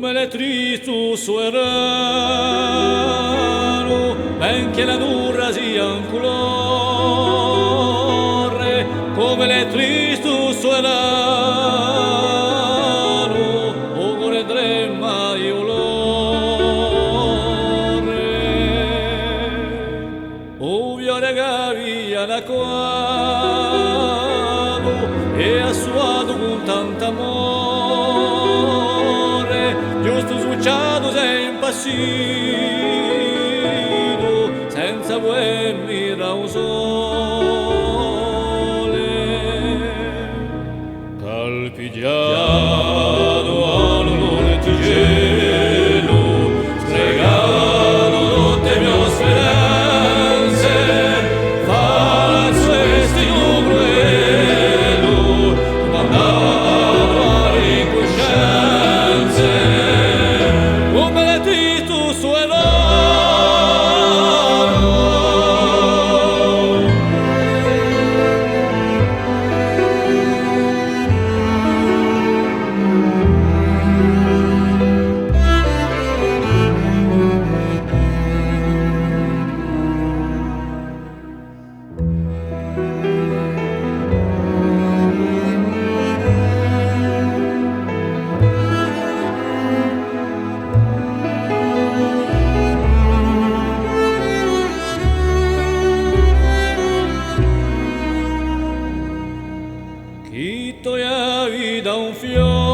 come le tristu suerano, benché la nurra sia un colore, come le tristu suerano, o gore dremma io l'ore, o via regavia la quadro, e assuado con tanta amore, giusto sbucciato sei impassido, senza buon mira un sole, calpigiato all'onore ti gelo, stregato tutte mie speranze, falso e stino cruelo, mandato a rincoscienze, come le tristu suonano. Chi togliavi da un fiore